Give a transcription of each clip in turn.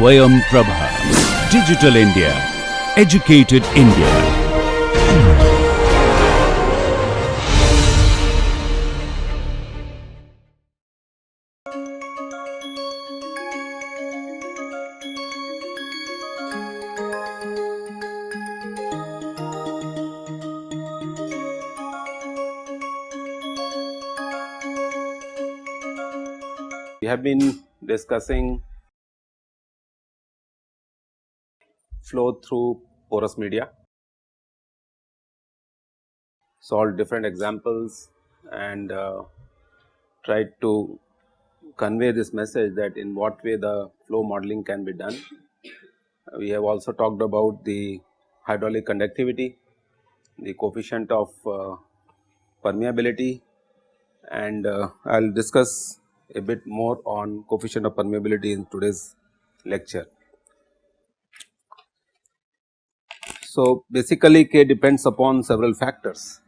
Swayam Prabha. Digital India. Educated India. We have been discussing flow through porous media, solved different examples and tried to convey this message that in what way the flow modeling can be done. We have also talked about the hydraulic conductivity, the coefficient of permeability, and I will discuss a bit more on coefficient of permeability in today's lecture. So, basically K depends upon several factors,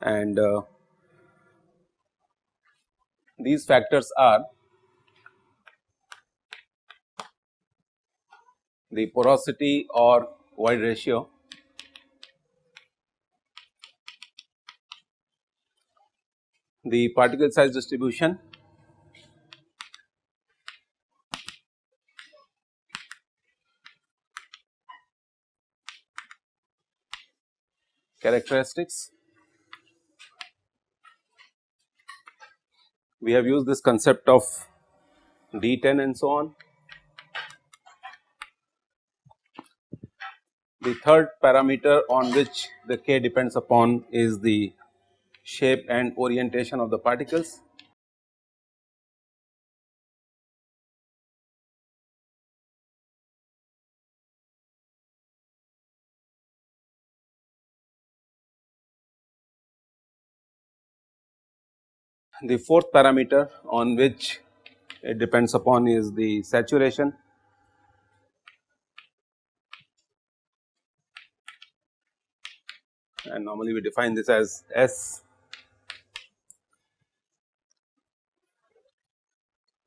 and these factors are the porosity or void ratio, the particle size distribution, characteristics. We have used this concept of D10 and so on. The third parameter on which the K depends upon is the shape and orientation of the particles. The fourth parameter on which it depends upon is the saturation, and normally we define this as S.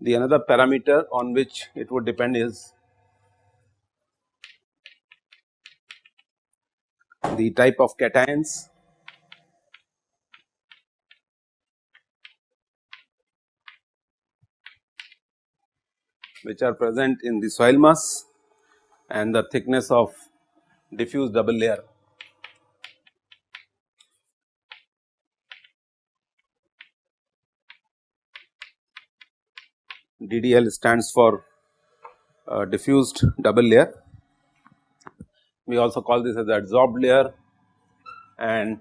The another parameter on which it would depend is the type of cations, which are present in the soil mass, and the thickness of diffuse double layer. DDL stands for diffused double layer. We also call this as the adsorbed layer, and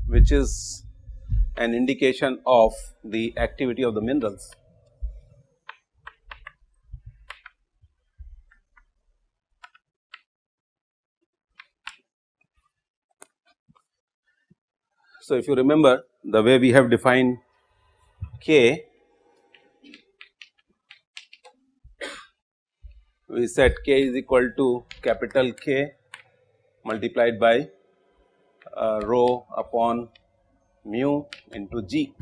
which is an indication of the activity of the minerals. So, if you remember the way we have defined K, we said K is equal to capital K multiplied by rho upon mu into G,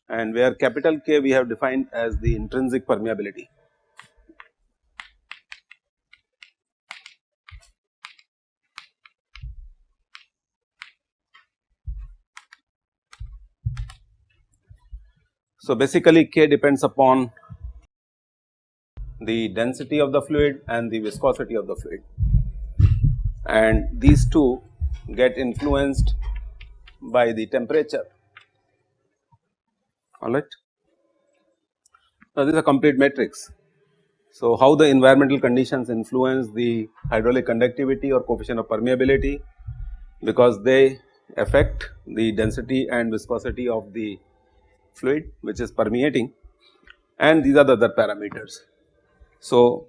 and where capital K we have defined as the intrinsic permeability. So, basically K depends upon the density of the fluid and the viscosity of the fluid, and these two get influenced by the temperature. Alright. Now, this is a complete matrix. So, how the environmental conditions influence the hydraulic conductivity or coefficient of permeability, because they affect the density and viscosity of the fluid which is permeating, and these are the other parameters. So,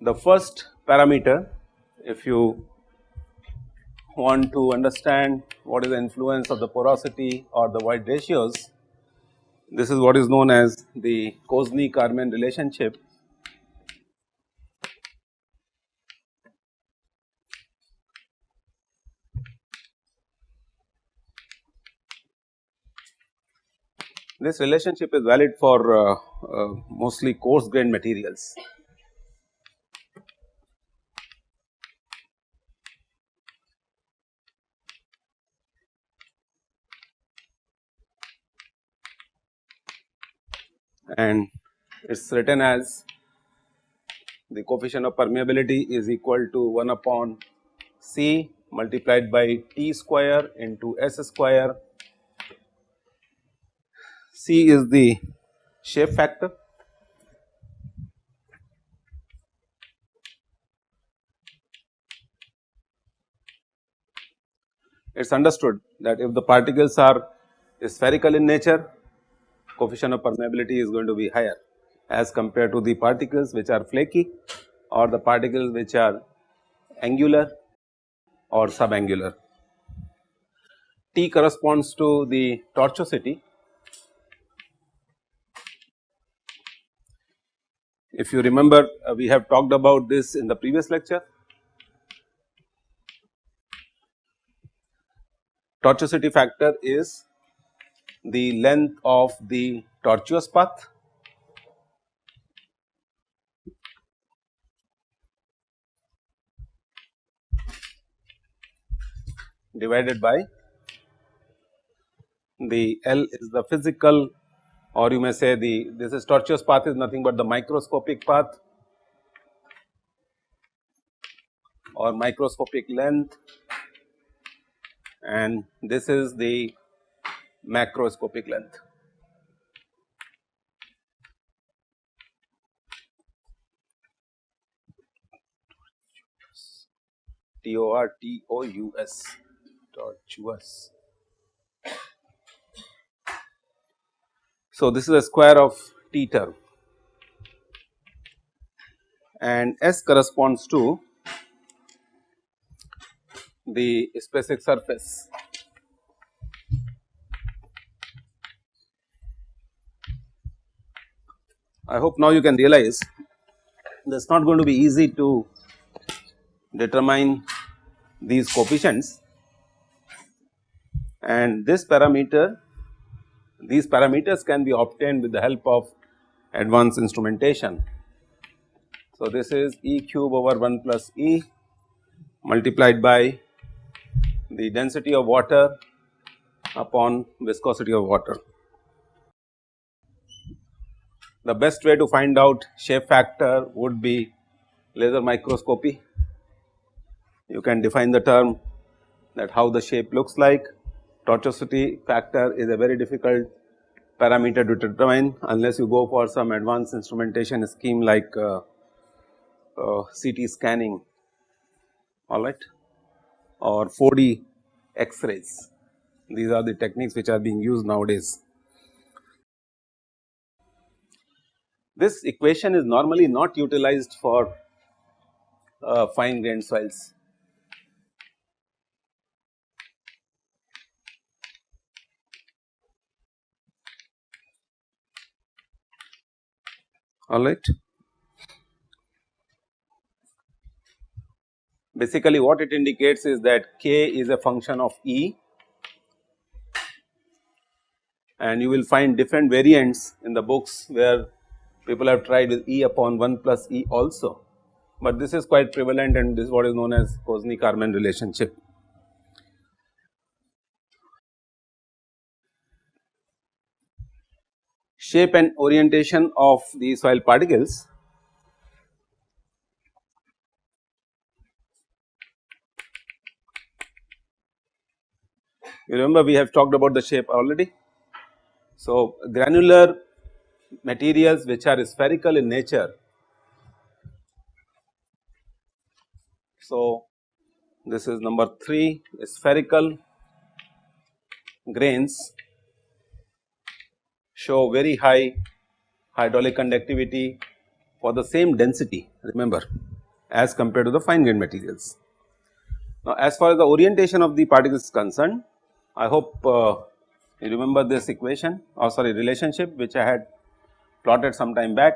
the first parameter, if you want to understand what is the influence of the porosity or the void ratios, this is what is known as the Kozny-Karman relationship. This relationship is valid for mostly coarse grained materials. And it is written as the coefficient of permeability is equal to 1 upon C multiplied by T square into S square. C is the shape factor, it is understood that if the particles are spherical in nature, coefficient of permeability is going to be higher as compared to the particles which are flaky or the particles which are angular or subangular. T corresponds to the tortuosity. If you remember, we have talked about this in the previous lecture. Tortuosity factor is the length of the tortuous path divided by the L is the physical, or you may say this is tortuous path is nothing but the microscopic path or microscopic length, and this is the macroscopic length. Tortuous, tortuous. So, this is a square of T term, and S corresponds to the specific surface. I hope now you can realize that it is not going to be easy to determine these coefficients, and this parameter, these parameters can be obtained with the help of advanced instrumentation. So, this is E cube over 1 plus E multiplied by the density of water upon viscosity of water. The best way to find out shape factor would be laser microscopy. You can define the term that how the shape looks like. Tortuosity factor is a very difficult parameter to determine unless you go for some advanced instrumentation scheme like CT scanning, alright, or 4D X-rays. These are the techniques which are being used nowadays. This equation is normally not utilized for fine grained soils. Alright. Basically what it indicates is that K is a function of E, and you will find different variants in the books where people have tried with E upon 1 plus E also, but this is quite prevalent and this is what is known as Kozny-Karman relationship. Shape and orientation of the soil particles. You remember we have talked about the shape already. So, granular materials which are spherical in nature. So, this is number 3, spherical grains show very high hydraulic conductivity for the same density, remember, as compared to the fine grained materials. Now, as far as the orientation of the particles is concerned, I hope you remember this equation or relationship which I had plotted some time back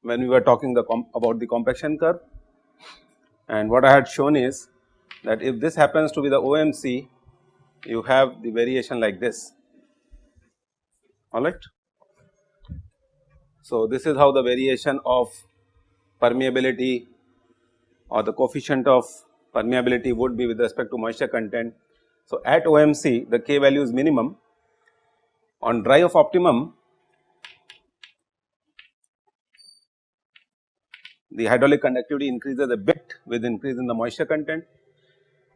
when we were talking about the compaction curve, and what I had shown is that if this happens to be the OMC, you have the variation like this. alright. So, this is how the variation of permeability or the coefficient of permeability would be with respect to moisture content. So, at OMC the K value is minimum, on dry of optimum the hydraulic conductivity increases a bit with increase in the moisture content,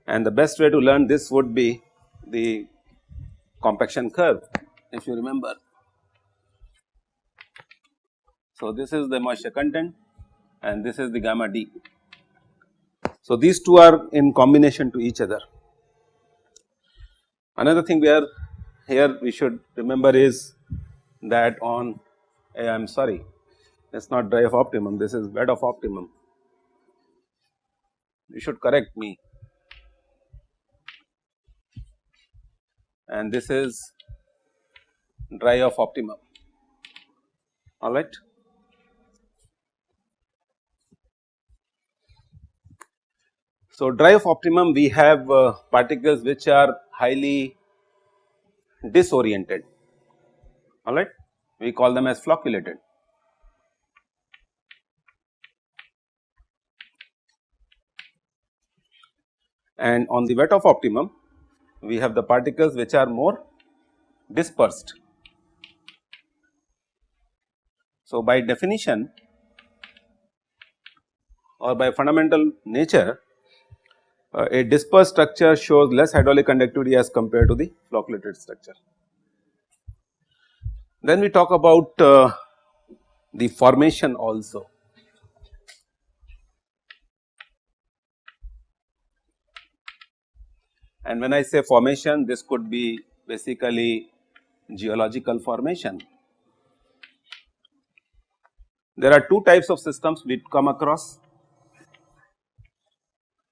and the best way to learn this would be the compaction curve, if you remember. So, this is the moisture content and this is the gamma D. So, these two are in combination to each other. Another thing we should remember is that on I am sorry, it is not dry of optimum, this is wet of optimum. You should correct me, and this is dry of optimum, alright. So, dry of optimum we have particles which are highly disoriented, alright, we call them as flocculated. And on the wet of optimum we have the particles which are more dispersed. So, by definition or by fundamental nature, a dispersed structure shows less hydraulic conductivity as compared to the flocculated structure. Then we talk about the formation also. And when I say formation, this could be basically geological formation. There are two types of systems we come across.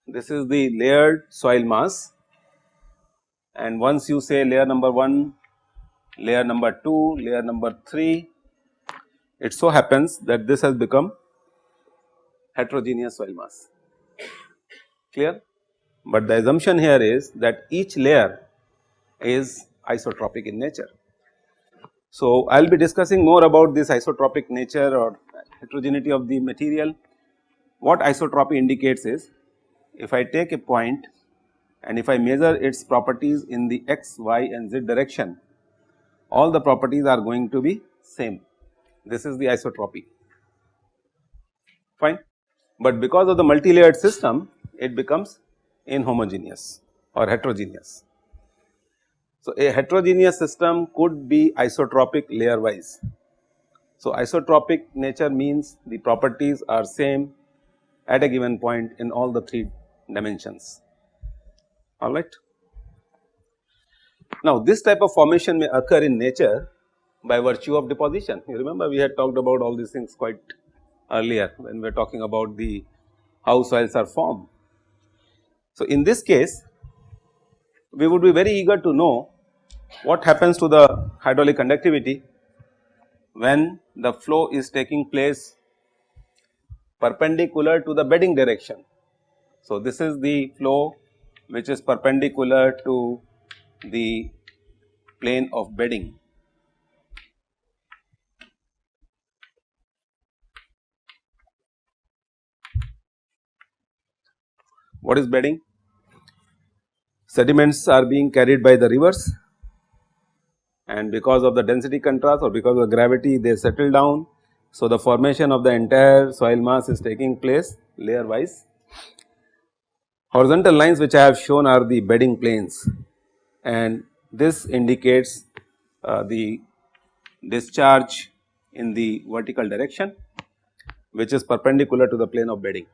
This is the layered soil mass, and once you say layer number 1, layer number 2, layer number 3, it so happens that this has become heterogeneous soil mass, clear. But the assumption here is that each layer is isotropic in nature. So, I will be discussing more about this isotropic nature or heterogeneity of the material. What isotropy indicates is, if I take a point and if I measure its properties in the x, y and z direction, all the properties are going to be same. This is the isotropy, fine. But because of the multi-layered system, it becomes inhomogeneous or heterogeneous. So, a heterogeneous system could be isotropic layer wise. So, isotropic nature means the properties are same at a given point in all the 3 dimensions, alright. Now, this type of formation may occur in nature by virtue of deposition. You remember we had talked about all these things quite earlier when we were talking about the how soils are formed. So, in this case we would be very eager to know what happens to the hydraulic conductivity when the flow is taking place perpendicular to the bedding direction. So, this is the flow which is perpendicular to the plane of bedding. What is bedding? Sediments are being carried by the rivers, and because of the density contrast or because of gravity they settle down. So, the formation of the entire soil mass is taking place layer wise. Horizontal lines which I have shown are the bedding planes, and this indicates the discharge in the vertical direction which is perpendicular to the plane of bedding.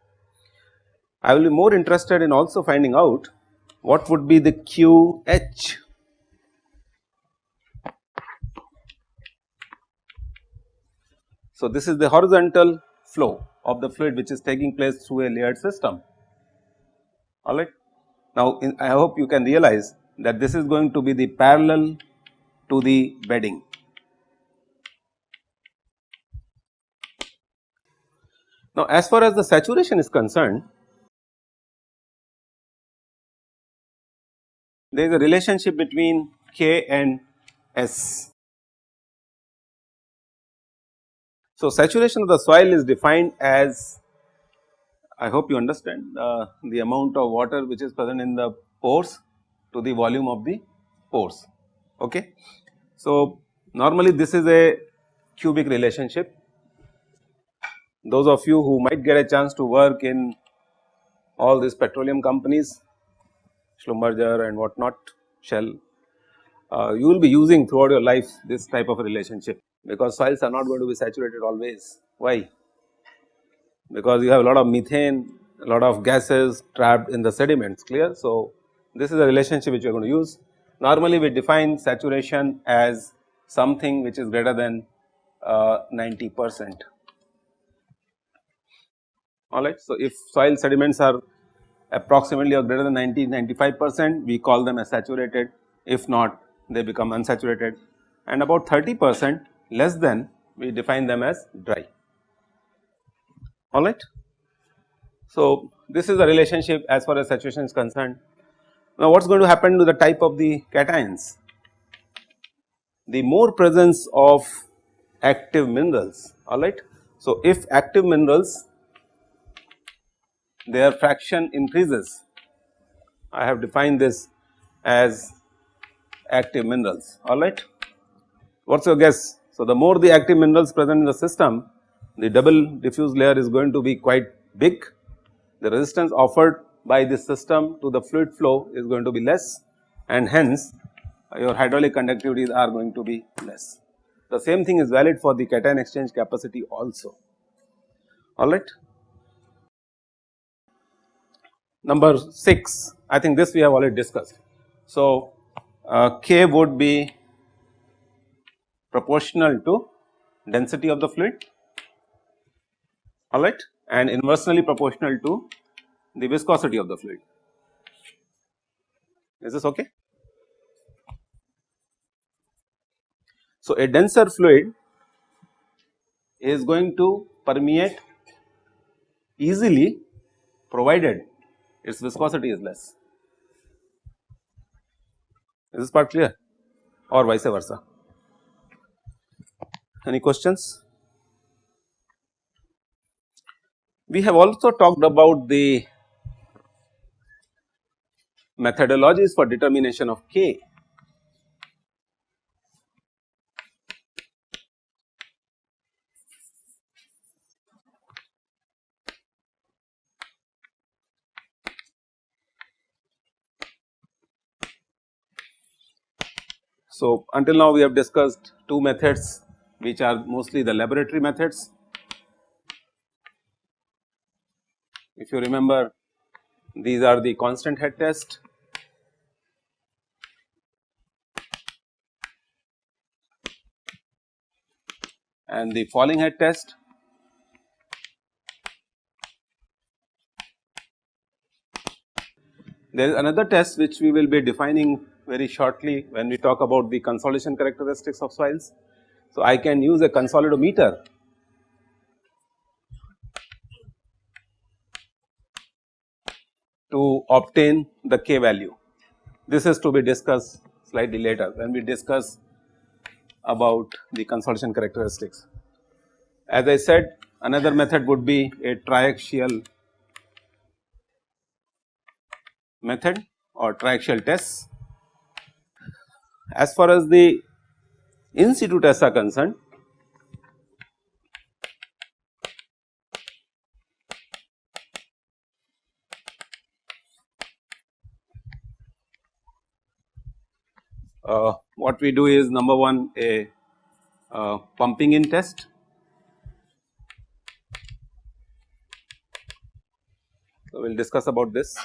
I will be more interested in also finding out what would be the QH. So, this is the horizontal flow of the fluid which is taking place through a layered system, alright. Now, I hope you can realize that this is going to be the parallel to the bedding. Now, as far as the saturation is concerned, there is a relationship between K and S. So, saturation of the soil is defined as, I hope you understand, the amount of water which is present in the pores to the volume of the pores. Okay. So, normally this is a cubic relationship. Those of you who might get a chance to work in all these petroleum companies, Schlumberger and what not, Shell, you will be using throughout your life this type of a relationship, because soils are not going to be saturated always. Why? Because you have a lot of methane, a lot of gases trapped in the sediments, clear. So, this is a relationship which we are going to use. Normally we define saturation as something which is greater than 90%. Alright. So, if soil sediments are approximately or greater than 95%, we call them as saturated. If not, they become unsaturated, and about 30% less than, we define them as dry. Alright. So, this is the relationship as far as saturation is concerned. Now, what is going to happen to the type of the cations? The more presence of active minerals, alright. So, if active minerals, their fraction increases, I have defined this as active minerals, alright. What is your guess? So, the more the active minerals present in the system, the double diffuse layer is going to be quite big, the resistance offered by this system to the fluid flow is going to be less, and hence your hydraulic conductivities are going to be less. The same thing is valid for the cation exchange capacity also, alright. Number 6, I think this we have already discussed. So, K would be proportional to density of the fluid, alright, and inversely proportional to the viscosity of the fluid. Is this okay? So, a denser fluid is going to permeate easily provided its viscosity is less. Is this part clear, or vice versa? Any questions? We have also talked about the methodologies for determination of K. So, until now we have discussed two methods which are mostly the laboratory methods. If you remember, these are the constant head test, and the falling head test. There is another test which we will be defining very shortly when we talk about the consolidation characteristics of soils. So, I can use a consolidometer to obtain the K value. This is to be discussed slightly later when we discuss about the consolidation characteristics. As I said, another method would be a triaxial method or triaxial tests. As far as the in situ tests are concerned, what we do is, number one, a pumping in test. So, we will discuss about this,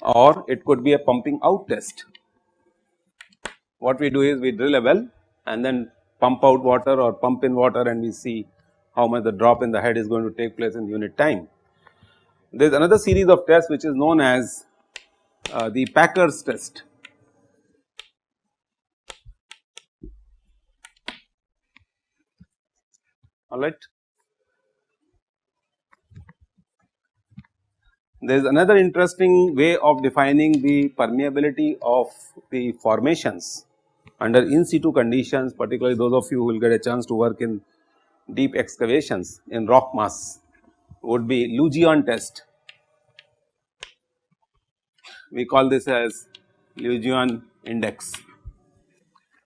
or it could be a pumping out test. What we do is, we drill a well and then pump out water or pump in water, and we see how much the drop in the head is going to take place in unit time. There is another series of tests which is known as the Packer's test. Alright. There is another interesting way of defining the permeability of the formations under in situ conditions, particularly those of you who will get a chance to work in deep excavations in rock mass would be Lugion test. We call this as Lugion index.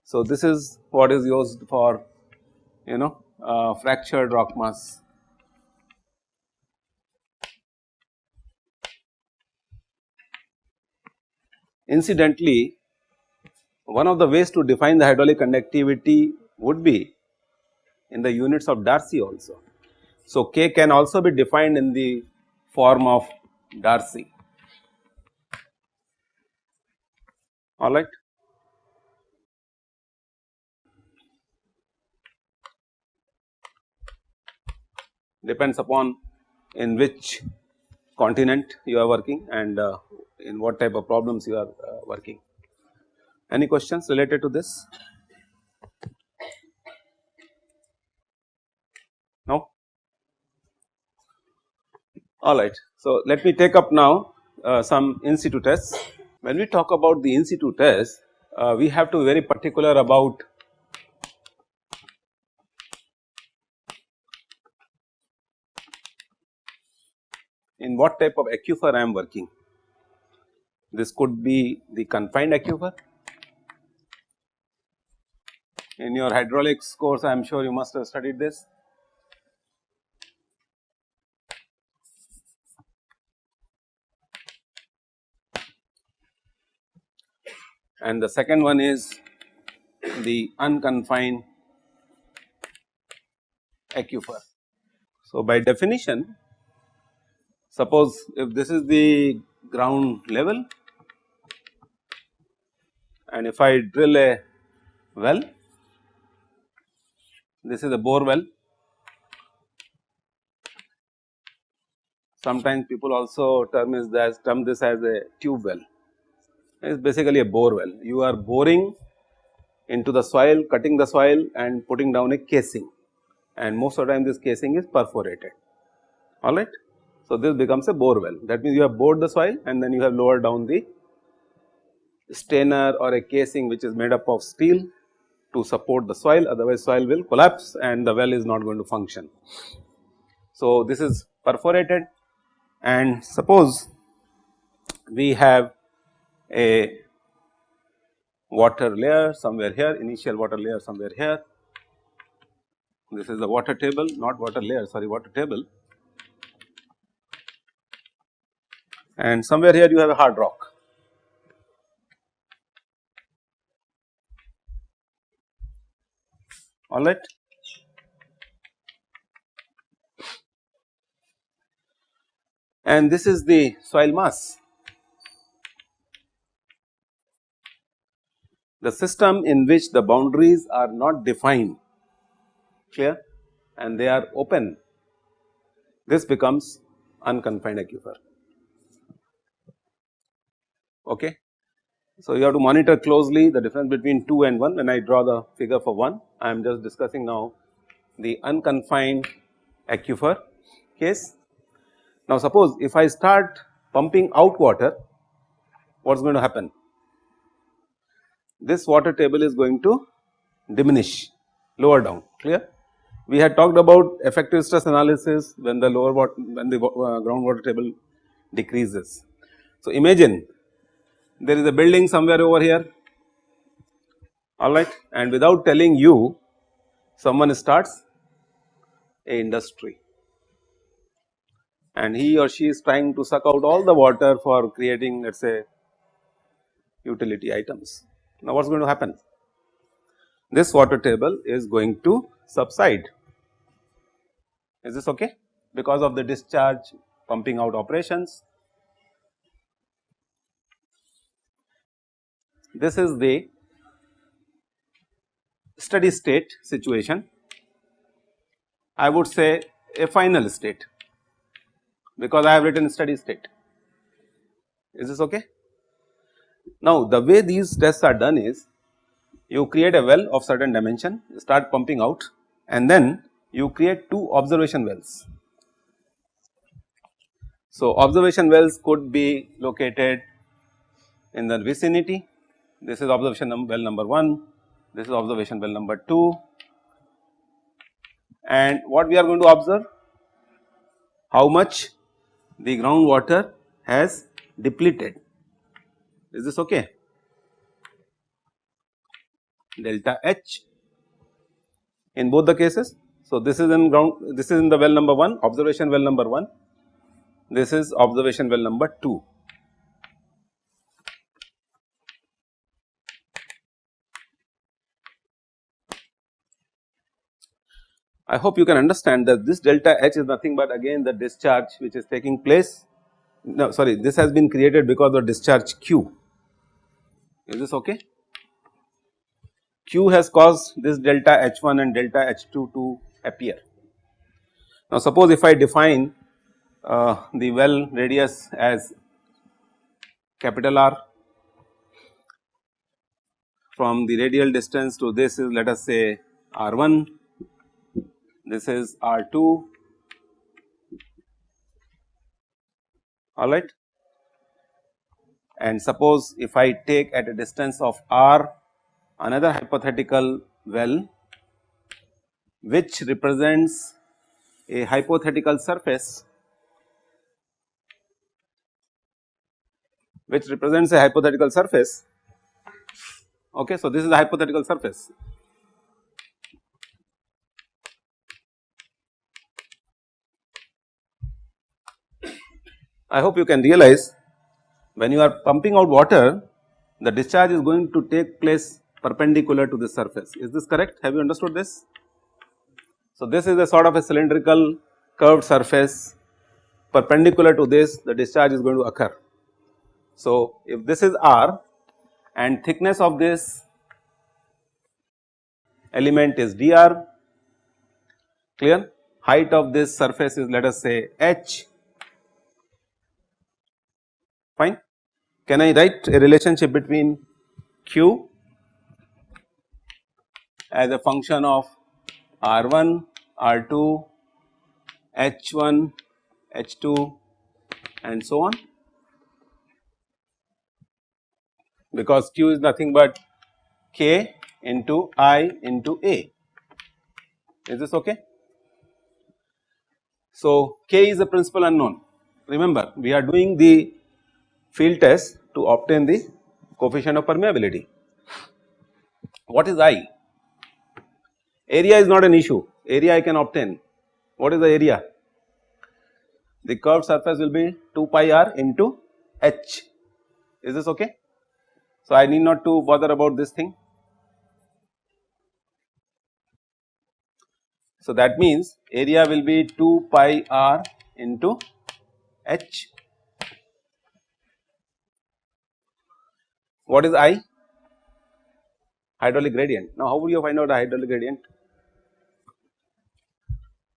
So, this is what is used for fractured rock mass. Incidentally, one of the ways to define the hydraulic conductivity would be in the units of Darcy also. So, K can also be defined in the form of Darcy, alright. Depends upon in which continent you are working and in what type of problems you are working. Any questions related to this? No? Alright. So, let me take up now some in situ tests. When we talk about the in situ test, we have to be very particular about in what type of aquifer I am working. This could be the confined aquifer. In your hydraulics course, I am sure you must have studied this. And the second one is the unconfined aquifer. So, by definition, suppose if this is the ground level and if I drill a well, this is a bore well. Sometimes people also term this as a tube well. It is basically a bore well. You are boring into the soil, cutting the soil and putting down a casing, and most of the time this casing is perforated, alright. So, this becomes a bore well. That means you have bored the soil and then you have lowered down the stainer or a casing which is made up of steel to support the soil, otherwise soil will collapse and the well is not going to function. So, this is perforated, and suppose we have a water layer somewhere here, initial water layer somewhere here. This is the water table, not water layer, sorry, water table, and somewhere here you have a hard rock. Alright. And this is the soil mass. The system in which the boundaries are not defined, clear, and they are open, this becomes unconfined aquifer. Okay. So, you have to monitor closely the difference between 2 and 1. When I draw the figure for 1, I am just discussing now the unconfined aquifer case. Now, suppose if I start pumping out water, what is going to happen? This water table is going to diminish, lower down, clear. We had talked about effective stress analysis when the groundwater table decreases. So, imagine there is a building somewhere over here, alright, and without telling you, someone starts a industry and he or she is trying to suck out all the water for creating, let us say, utility items. Now, what is going to happen? This water table is going to subside. Is this okay? Because of the discharge pumping out operations. This is the steady state situation. I would say a final state, because I have written steady state. Is this okay? Now, the way these tests are done is, you create a well of certain dimension, start pumping out, and then you create 2 observation wells. So, observation wells could be located in the vicinity. This is observation well number 1, this is observation well number 2, and what we are going to observe? How much the groundwater has depleted. Is this okay? Delta H in both the cases. So, this is in ground, this is in the well number 1, observation well number 1, this is observation well number 2. I hope you can understand that this delta H is nothing but again the discharge which is taking place. No, sorry, this has been created because of discharge Q. Is this okay? Q has caused this delta H1 and delta H2 to appear. Now, suppose if I define the well radius as capital R, from the radial distance to this is, let us say, R1, this is R2, alright, and suppose if I take at a distance of R another hypothetical well which represents a hypothetical surface, okay. So, this is the hypothetical surface. I hope you can realize when you are pumping out water, the discharge is going to take place perpendicular to the surface. Is this correct? Have you understood this? So, this is a sort of a cylindrical curved surface, perpendicular to this the discharge is going to occur. So, if this is R and thickness of this element is dr, clear, height of this surface is, let us say, h, fine. Can I write a relationship between Q as a function of R1, R2, H1, H2 and so on, because Q is nothing but K into I into A. Is this okay? So, K is the principal unknown. Remember, we are doing the field test to obtain the coefficient of permeability. What is I? Area is not an issue, area I can obtain. What is the area? The curved surface will be 2 pi r into h. Is this okay? So, I need not to bother about this thing. So, that means area will be 2 pi r into h. What is I? Hydraulic gradient. Now, how would you find out the hydraulic gradient?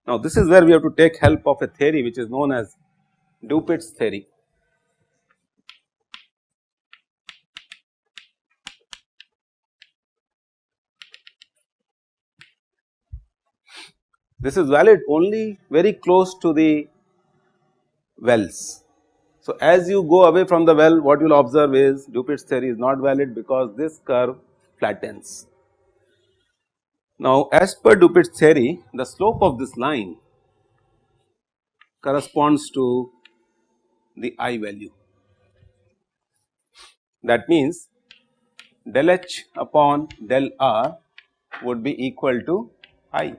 Now, this is where we have to take help of a theory which is known as Dupitt's theory. This is valid only very close to the wells. So, as you go away from the well, what you will observe is Dupitt's theory is not valid because this curve flattens. Now, as per Dupitt's theory, the slope of this line corresponds to the I value. That means del H upon del R would be equal to I.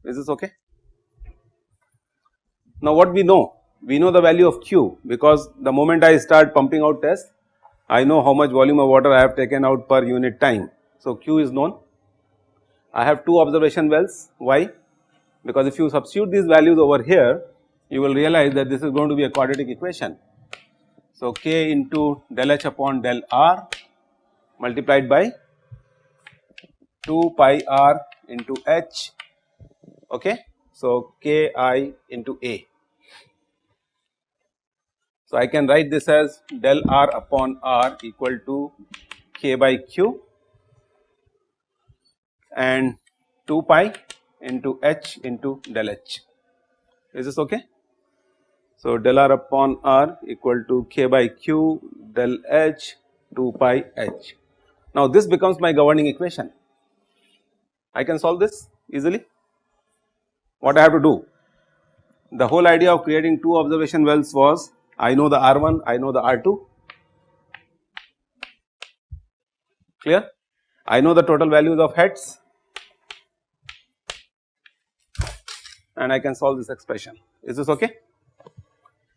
Is this okay? Now, what we know? We know the value of Q because the moment I start pumping out test, I know how much volume of water I have taken out per unit time. So, Q is known. I have 2 observation wells. Why? Because if you substitute these values over here, you will realize that this is going to be a quadratic equation. So, K into del H upon del R multiplied by 2 pi R into H, okay. So, K I into A. So, I can write this as del R upon R equal to K by Q and 2 pi into H into del H. Is this okay? So, del R upon R equal to K by Q del H 2 pi H. Now, this becomes my governing equation. I can solve this easily. What I have to do? The whole idea of creating two observation wells was I know the R1, I know the R2, clear? I know the total values of heads and I can solve this expression. Is this okay?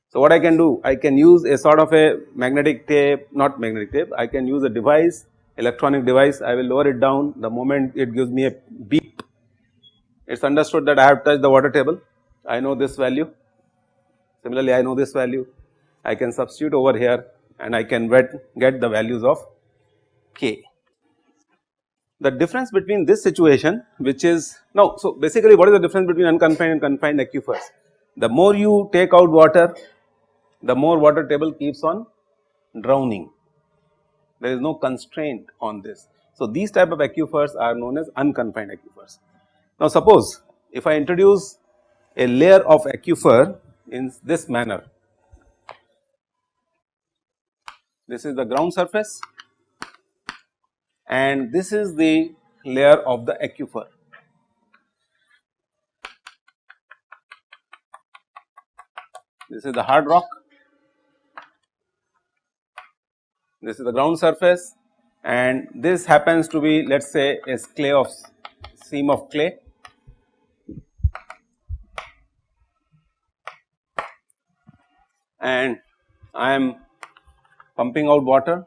So, what I can do? I can use a sort of a magnetic tape, not magnetic tape, I can use a device, electronic device, I will lower it down the moment it gives me a beep. It is understood that I have touched the water table, I know this value, similarly I know this value, I can substitute over here and I can get the values of K. The difference between this situation which is now, so basically what is the difference between unconfined and confined aquifers? The more you take out water, the more water table keeps on drowning, there is no constraint on this. So, these type of aquifers are known as unconfined aquifers. Now, suppose if I introduce a layer of aquifer in this manner, this is the ground surface and this is the layer of the aquifer. This is the hard rock, this is the ground surface and this happens to be, let us say, a clay of seam of clay. And I am pumping out water.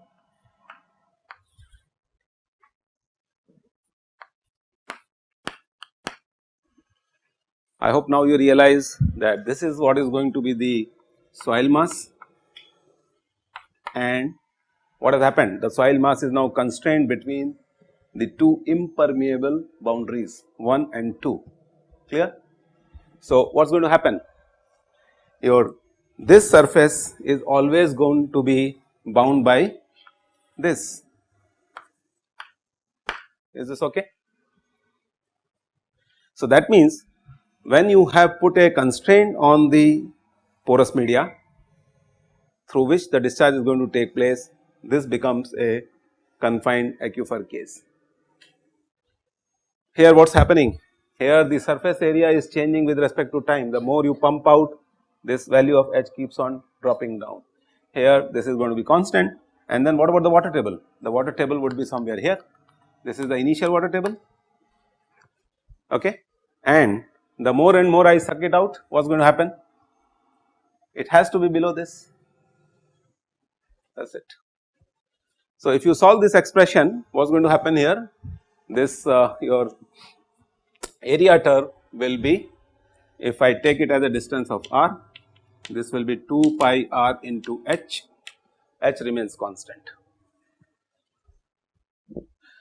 I hope now you realize that this is what is going to be the soil mass, and what has happened? The soil mass is now constrained between the two impermeable boundaries 1 and 2, clear. So, what is going to happen? This surface is always going to be bound by this. Is this okay? So, that means when you have put a constraint on the porous media through which the discharge is going to take place, this becomes a confined aquifer case. Here what is happening? Here the surface area is changing with respect to time. The more you pump out, this value of H keeps on dropping down. Here this is going to be constant, and then what about the water table? The water table would be somewhere here. This is the initial water table, okay, and the more and more I suck it out, what is going to happen? It has to be below this, that is it. So, if you solve this expression, what is going to happen here? This your area term will be, if I take it as a distance of r, this will be 2 pi r into h, h remains constant.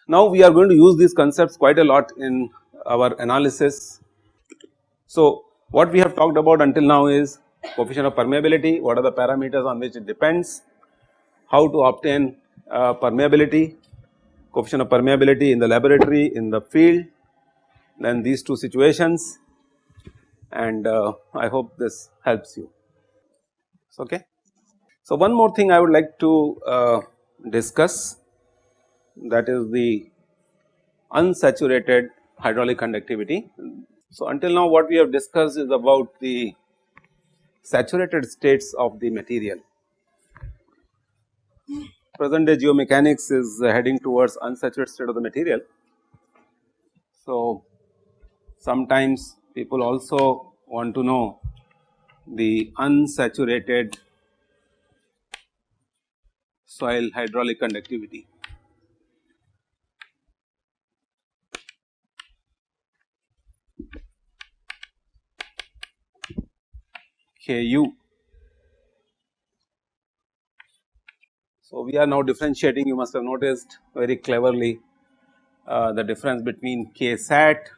Now, we are going to use these concepts quite a lot in our analysis. So, what we have talked about until now is coefficient of permeability, what are the parameters on which it depends, how to obtain permeability, coefficient of permeability in the laboratory, in the field, then these two situations, and I hope this helps you. Okay. So, one more thing I would like to discuss, that is the unsaturated hydraulic conductivity. So, until now what we have discussed is about the saturated states of the material. Present day geomechanics is heading towards unsaturated state of the material. So, sometimes people also want to know the unsaturated soil hydraulic conductivity. Ku. So, we are now differentiating, you must have noticed very cleverly the difference between K sat,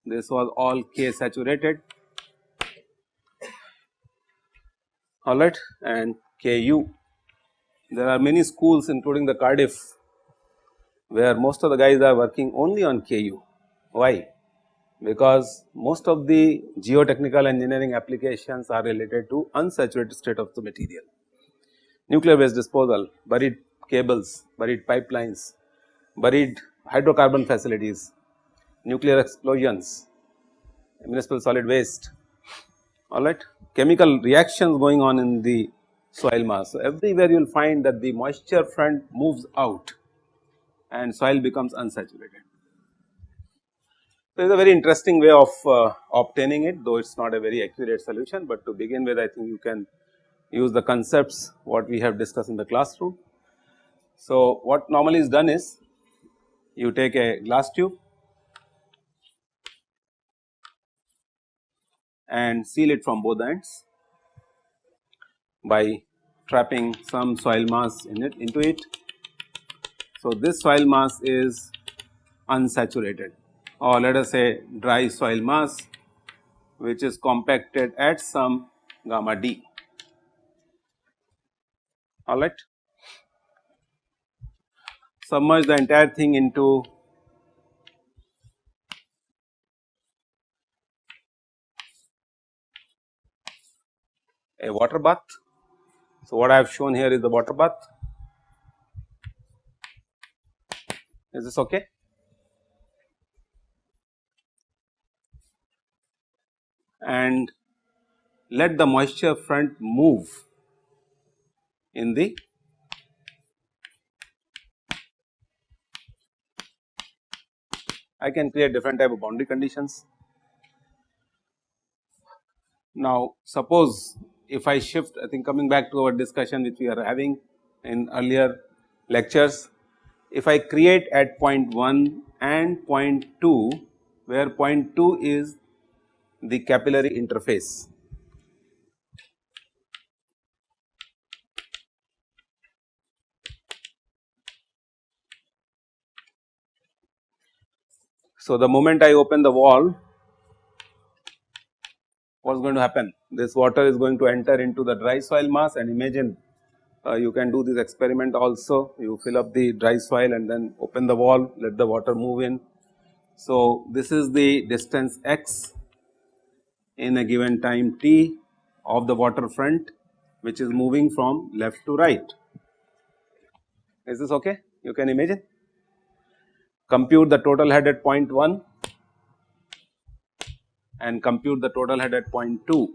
this was all K saturated, alright, and Ku. There are many schools including the Cardiff where most of the guys are working only on Ku. Why? Because most of the geotechnical engineering applications are related to unsaturated state of the material. Nuclear waste disposal, buried cables, buried pipelines, buried hydrocarbon facilities, nuclear explosions, municipal solid waste, alright, chemical reactions going on in the soil mass. So, everywhere you will find that the moisture front moves out and soil becomes unsaturated. So, it is a very interesting way of obtaining it, though it is not a very accurate solution, but to begin with I think you can use the concepts what we have discussed in the classroom. So, what normally is done is you take a glass tube and seal it from both ends by trapping some soil mass in it into it. So, this soil mass is unsaturated, or let us say dry soil mass which is compacted at some gamma d, alright. Submerge the entire thing into a water bath. So, what I have shown here is the water bath. Is this okay? And let the moisture front move in the I can create different type of boundary conditions. Now, suppose if I shift, I think coming back to our discussion which we are having in earlier lectures, if I create at point 1 and point 2, where point 2 is the capillary interface. So, the moment I open the valve, what is going to happen? This water is going to enter into the dry soil mass, and imagine you can do this experiment also. You fill up the dry soil and then open the valve, let the water move in. So, this is the distance x in a given time t of the water front which is moving from left to right. Is this okay? You can imagine. Compute the total head at point 1 and compute the total head at point 2.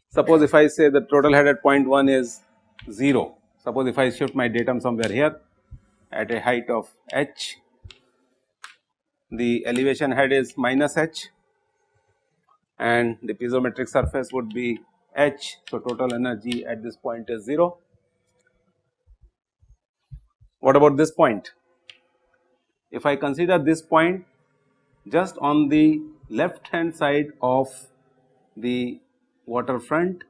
Suppose if I say the total head at point 1 is 0, suppose if I shift my datum somewhere here at a height of h, the elevation head is minus h and the piezometric surface would be h. So, total energy at this point is 0. What about this point? If I consider this point just on the left hand side of the water front,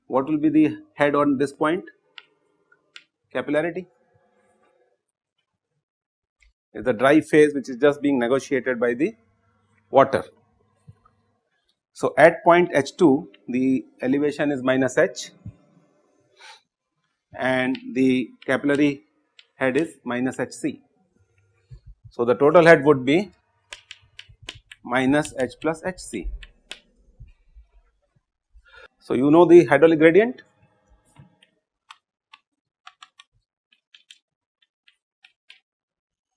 what will be the head on this point? Capillarity is the dry phase which is just being negotiated by the water. So, at point h2 the elevation is minus h and the capillary head is minus hc. So, the total head would be minus h plus hc. So, you know the hydraulic gradient.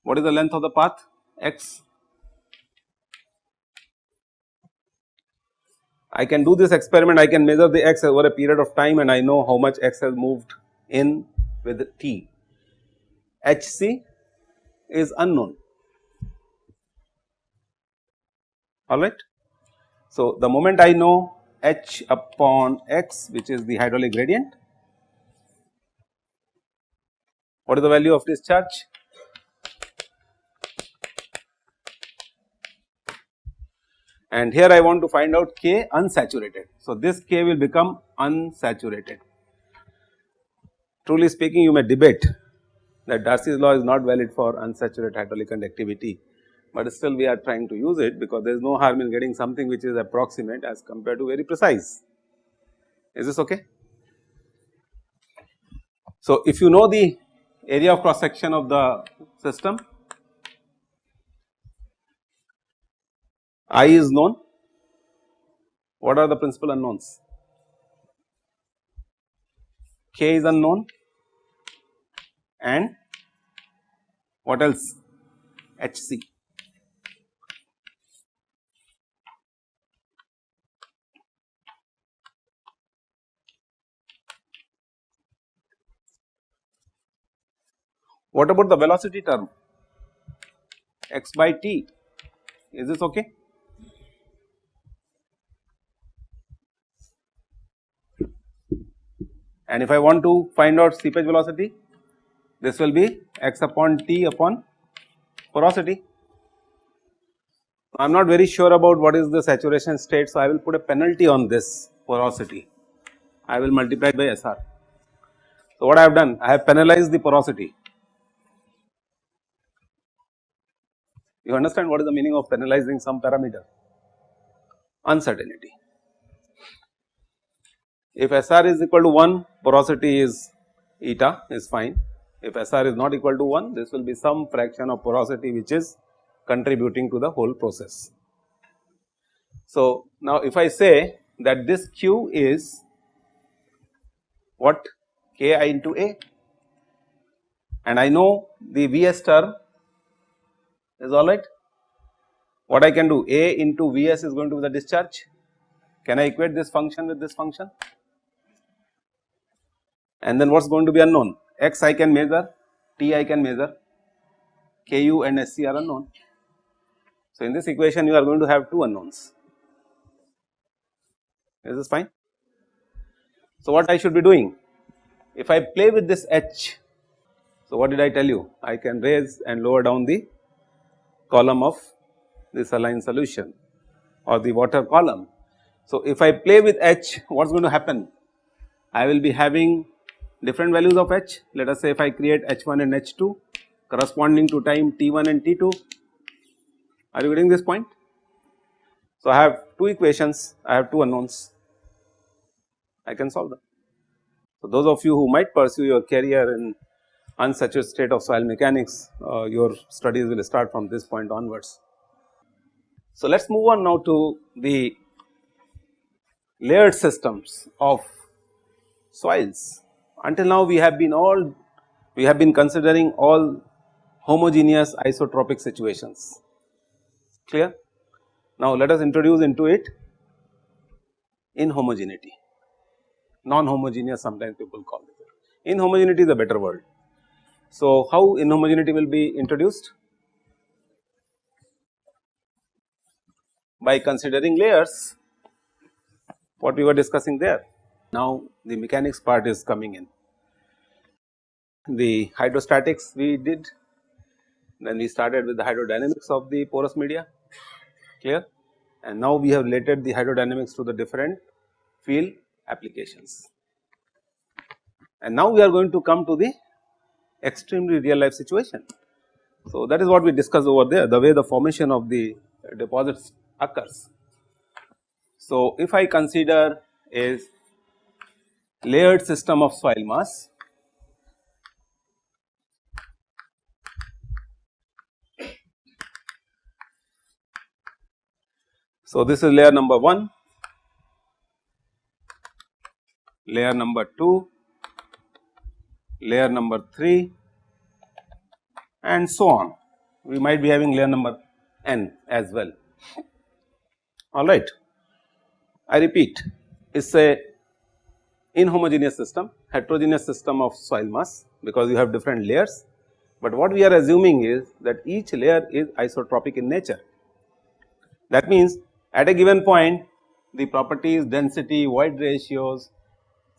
What is the length of the path? X. I can do this experiment, I can measure the x over a period of time and I know how much x has moved in with t. Hc is unknown, alright. So, the moment I know h upon x, which is the hydraulic gradient, what is the value of this charge? And here I want to find out K unsaturated. So, this K will become unsaturated. Truly speaking, you may debate that Darcy's law is not valid for unsaturated hydraulic conductivity, but still we are trying to use it because there is no harm in getting something which is approximate as compared to very precise. Is this okay? So, if you know the area of cross section of the system, I is known. What are the principal unknowns? K is unknown and What else? Hc. What about the velocity term? X by t. Is this okay? And if I want to find out seepage velocity, this will be x upon t upon porosity. I am not very sure about what is the saturation state, so I will put a penalty on this porosity. I will multiply by SR. So, what I have done? I have penalized the porosity. You understand what is the meaning of penalizing some parameter? Uncertainty. If SR is equal to 1, porosity is eta is fine. If SR is not equal to 1, this will be some fraction of porosity which is contributing to the whole process. So, now if I say that this Q is what? Ki into A, and I know the Vs term is alright. What I can do? A into Vs is going to be the discharge. Can I equate this function with this function? And then what is going to be unknown? X I can measure, T I can measure, Ku and Sc are unknown. So, in this equation you are going to have two unknowns. Is this fine? So, what I should be doing? If I play with this H, so what did I tell you? I can raise and lower down the column of the saline solution or the water column. So, if I play with H, what is going to happen? I will be having different values of H. Let us say if I create H1 and H2 corresponding to time T1 and T2. Are you getting this point? So, I have two equations, I have two unknowns, I can solve them. So, those of you who might pursue your career in unsaturated state of soil mechanics, your studies will start from this point onwards. So, let us move on now to the layered systems of soils. Until now we have been considering all homogeneous isotropic situations, clear. Now, let us introduce into it inhomogeneity, non-homogeneous sometimes people call it. Inhomogeneity is a better word. So, how inhomogeneity will be introduced? By considering layers, what we were discussing there. Now, the mechanics part is coming in. The hydrostatics we did, then we started with the hydrodynamics of the porous media, clear, and now we have related the hydrodynamics to the different field applications. And now we are going to come to the extremely real life situation. So, that is what we discussed over there, the way the formation of the deposits occurs. So, if I consider a layered system of soil mass, so this is layer number 1, layer number 2, layer number 3 and so on. We might be having layer number n as well, alright. I repeat, it is a inhomogeneous system, heterogeneous system of soil mass because you have different layers, but what we are assuming is that each layer is isotropic in nature. That means, at a given point the properties, density, void ratios,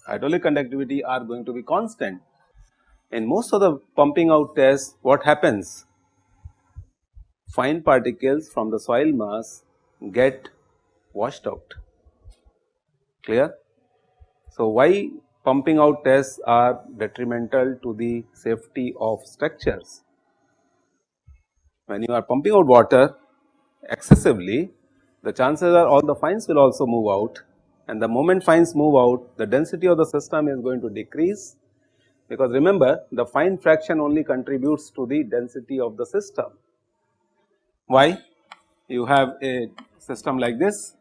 hydraulic conductivity are going to be constant. In most of the pumping out tests, what happens? Fine particles from the soil mass get washed out, clear. So, why pumping out tests are detrimental to the safety of structures? When you are pumping out water excessively, the chances are all the fines will also move out, and the moment fines move out, the density of the system is going to decrease, because remember the fine fraction only contributes to the density of the system. Why? You have a system like this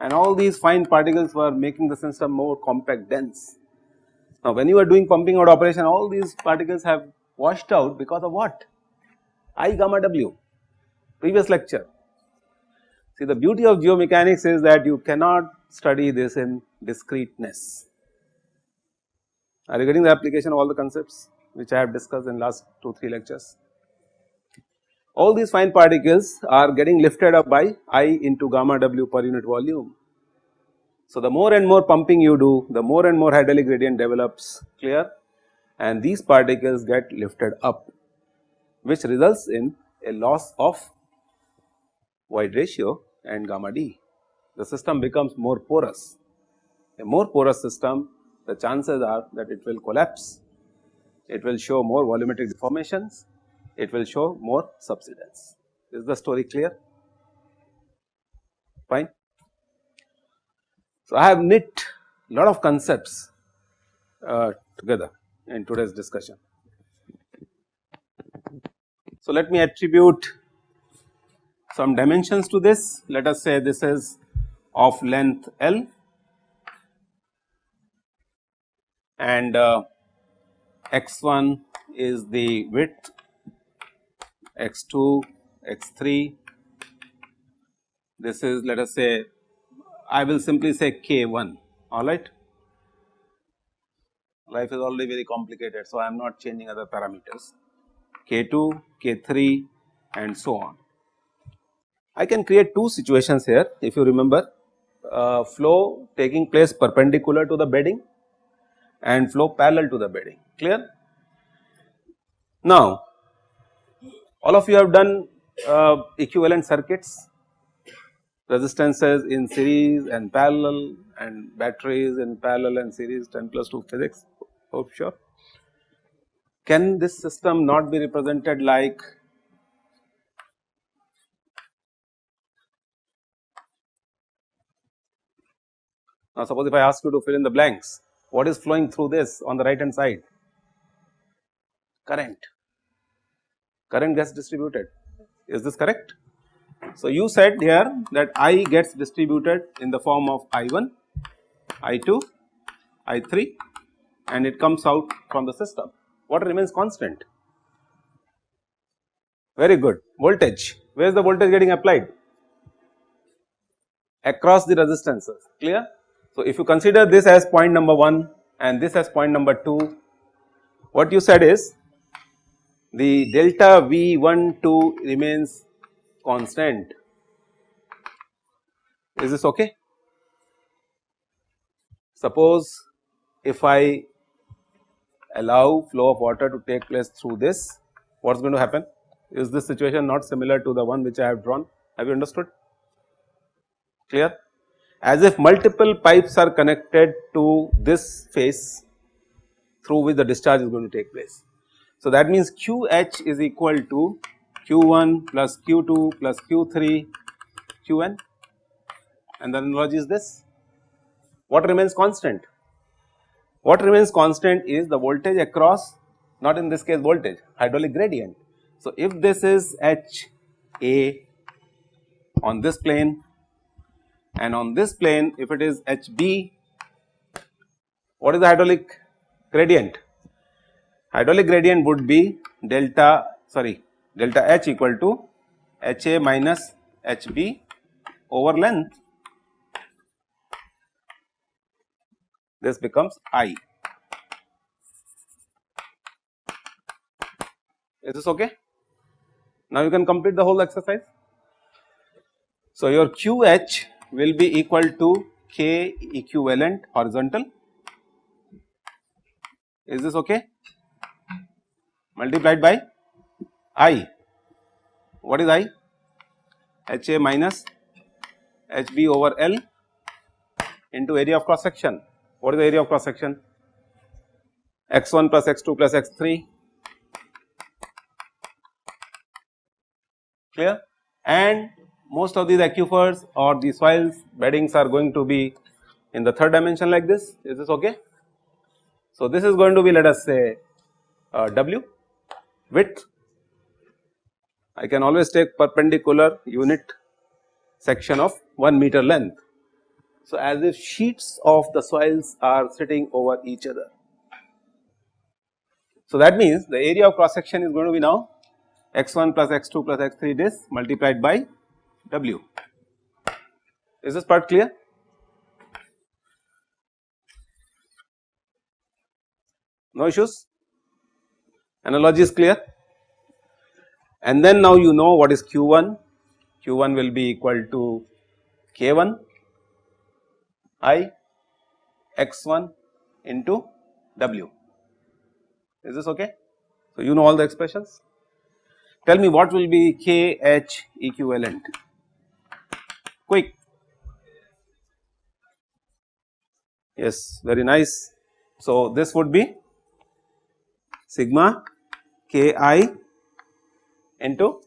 and all these fine particles were making the system more compact, dense. Now, when you are doing pumping out operation, all these particles have washed out because of what? I gamma W, previous lecture. See, the beauty of geomechanics is that you cannot study this in discreteness. Are you getting the application of all the concepts which I have discussed in last 2-3 lectures? All these fine particles are getting lifted up by I into gamma W per unit volume. So, the more and more pumping you do, the more and more hydraulic gradient develops, clear, and these particles get lifted up, which results in a loss of void ratio and gamma D. The system becomes more porous. A more porous system, the chances are that it will collapse, it will show more volumetric deformations, it will show more subsidence. Is the story clear? Fine. So, I have knit lot of concepts together in today's discussion. So, let me attribute some dimensions to this. Let us say this is of length L and x1 is the width, x2, x3, this is, let us say, I will simply say k1, alright. Life is already very complicated, so I am not changing other parameters, k2, k3 and so on. I can create two situations here, if you remember, flow taking place perpendicular to the bedding and flow parallel to the bedding, clear. Now, all of you have done equivalent circuits, resistances in series and parallel and batteries in parallel and series, 10+2 physics, hope sure. Can this system not be represented like now? Suppose if I ask you to fill in the blanks, what is flowing through this on the right hand side? Current. Current gets distributed. Is this correct? So, you said here that I gets distributed in the form of I1, I2, I3 and it comes out from the system. What remains constant? Very good. Voltage. Where is the voltage getting applied? Across the resistances, clear. So, if you consider this as point number 1 and this as point number 2, what you said is the delta V12 remains constant. Is this okay? Suppose if I allow flow of water to take place through this, what is going to happen? Is this situation not similar to the one which I have drawn? Have you understood? Clear? As if multiple pipes are connected to this face through which the discharge is going to take place. So, that means QH is equal to Q1 plus Q2 plus Q3 Qn, and the analogy is this. What remains constant? What remains constant is the voltage across, not in this case voltage, hydraulic gradient. So, if this is HA on this plane and on this plane if it is HB, what is the hydraulic gradient? Hydraulic gradient would be delta H equal to HA minus HB over length. This becomes I. Is this okay? Now, you can complete the whole exercise. So, your QH will be equal to K equivalent horizontal. Is this okay? Multiplied by I. What is I? HA minus HB over L into area of cross section. What is the area of cross section? X1 plus X2 plus X3. Clear? And most of these aquifers or the soils beddings are going to be in the third dimension like this. Is this okay? So, this is going to be, let us say, W width. I can always take perpendicular unit section of 1 meter length. So, as if sheets of the soils are sitting over each other. So, that means the area of cross section is going to be now x1 plus x2 plus x3 this multiplied by W. Is this part clear? No issues? Analogy is clear? And then now you know what is Q1. Q1 will be equal to K1 I x1 into W. Is this okay? So, you know all the expressions. Tell me what will be KH equivalent? Quick. Yes, very nice. So, this would be sigma Ki into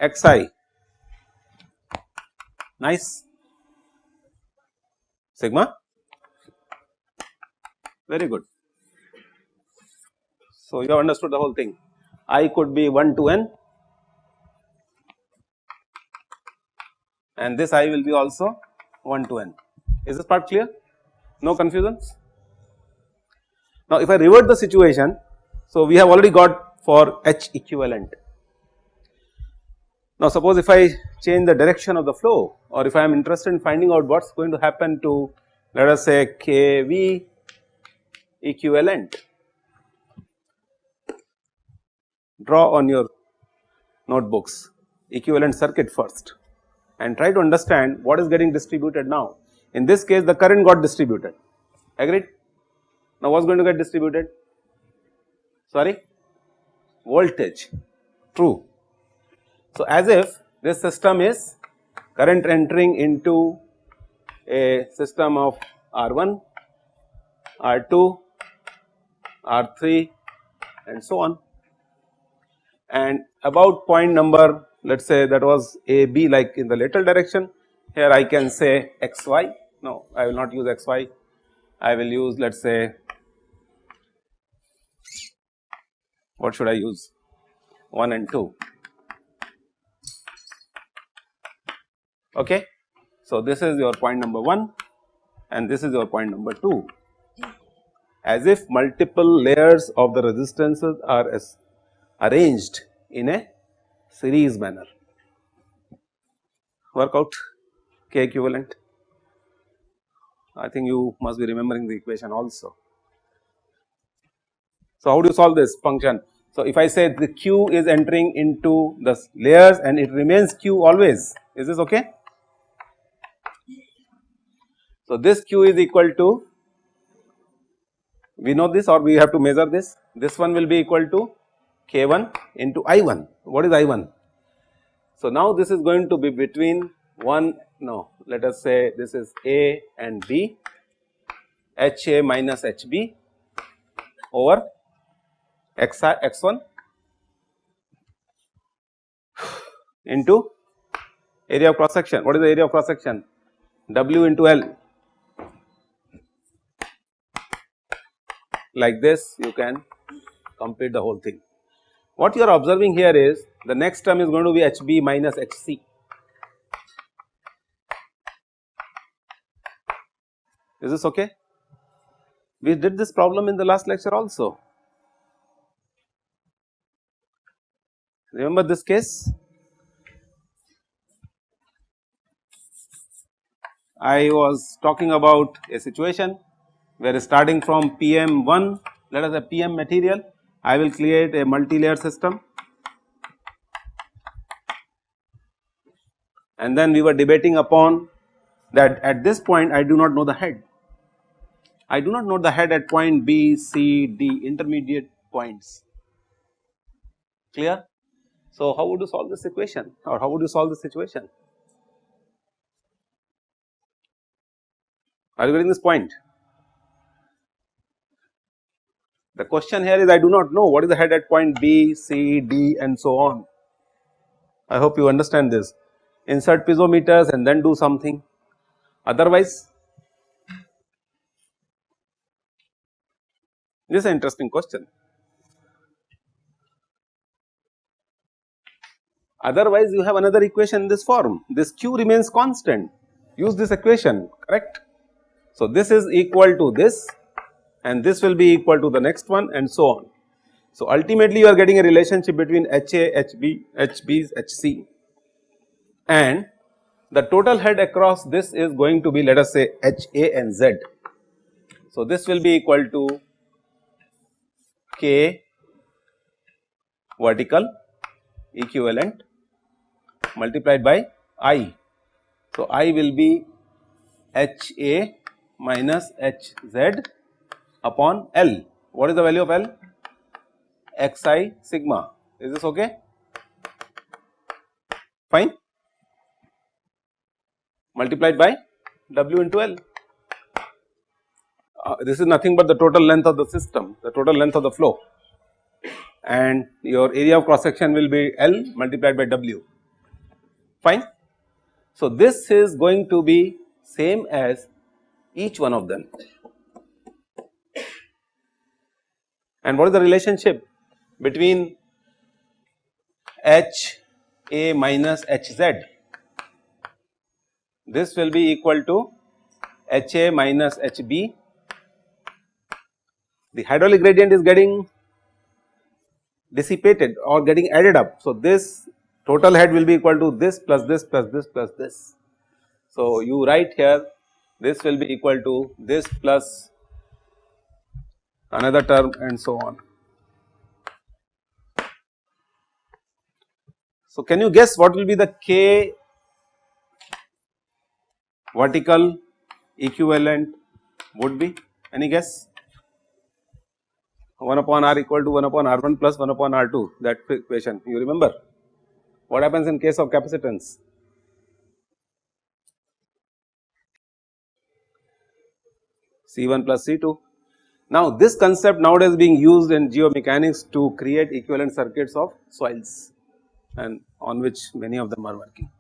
Xi. Nice. Sigma. Very good. So, you have understood the whole thing. I could be 1 to n and this I will be also 1 to n. Is this part clear? No confusions? Now, if I revert the situation, so we have already got for H equivalent. Now, suppose if I change the direction of the flow or if I am interested in finding out what is going to happen to, let us say, KV equivalent, draw on your notebooks equivalent circuit first and try to understand what is getting distributed now. In this case, the current got distributed, agreed? Now, what is going to get distributed? Sorry, voltage, true. So, as if this system is current entering into a system of R1, R2, R3 and so on, and about point number, let us say that was AB, like in the lateral direction. Here I can say XY, no, I will not use XY, I will use, let us say, what should I use, 1 and 2. Okay. So, this is your point number 1 and this is your point number 2, as if multiple layers of the resistances are arranged in a series manner. Work out K equivalent. I think you must be remembering the equation also. So, how do you solve this function? So, if I say the Q is entering into the layers and it remains Q always, is this okay? So, this Q is equal to, we know this or we have to measure this, this one will be equal to K1 into I1. What is I1? So, now this is going to be between 1, no, let us say this is A and B, HA minus HB over X1 into area of cross section. What is the area of cross section? W into L. Like this you can complete the whole thing. What you are observing here is the next term is going to be HB minus HC. Is this okay? We did this problem in the last lecture also. Remember this case? I was talking about a situation where starting from PM1, let us say PM material, I will create a multi-layer system, and then we were debating upon that at this point I do not know the head. I do not know the head at point B, C, D, intermediate points. Clear? So, how would you solve this equation or how would you solve this situation? Are you getting this point? The question here is I do not know what is the head at point B, C, D and so on. I hope you understand this. Insert piezometers and then do something. Otherwise, this is an interesting question. Otherwise, you have another equation in this form. This Q remains constant. Use this equation, correct? So, this is equal to this and this will be equal to the next one and so on. So, ultimately you are getting a relationship between HA, HB, HBs, HC, and the total head across this is going to be, let us say, HA and Z. So, this will be equal to K vertical equivalent multiplied by I. So, I will be HA minus HZ upon L. What is the value of L? Xi sigma. Is this okay? Fine. Multiplied by W into L. This is nothing but the total length of the system, the total length of the flow, and your area of cross section will be L multiplied by W. Fine. So, this is going to be same as each one of them. And what is the relationship between H A minus H Z? This will be equal to H A minus H B. The hydraulic gradient is getting dissipated or getting added up. So, this total head will be equal to this plus this plus this plus this. So, you write here this will be equal to this plus another term and so on. So, can you guess what will be the K vertical equivalent would be? Any guess? 1 upon R equal to 1 upon R1 plus 1 upon R2, that equation you remember. What happens in case of capacitance? C1 plus C2. Now, this concept nowadays being used in geomechanics to create equivalent circuits of soils, and on which many of them are working.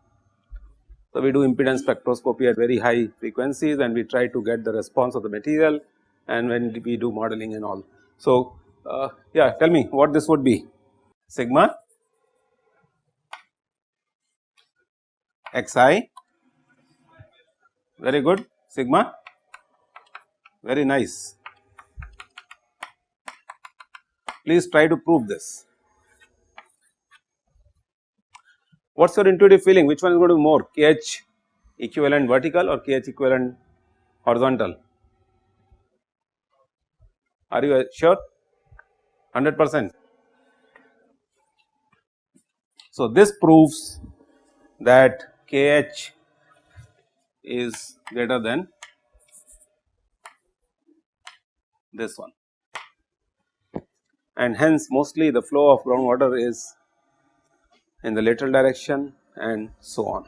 So, we do impedance spectroscopy at very high frequencies and we try to get the response of the material, and when we do modeling and all. So, yeah, tell me what this would be. Sigma Xi, very good, sigma, very nice. Please try to prove this. What is your intuitive feeling? Which one is going to be more, KH equivalent vertical or KH equivalent horizontal? Are you sure? 100%. So, this proves that KH is greater than this one, and hence mostly the flow of groundwater is in the lateral direction and so on.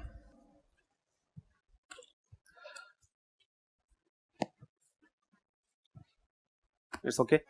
It's okay.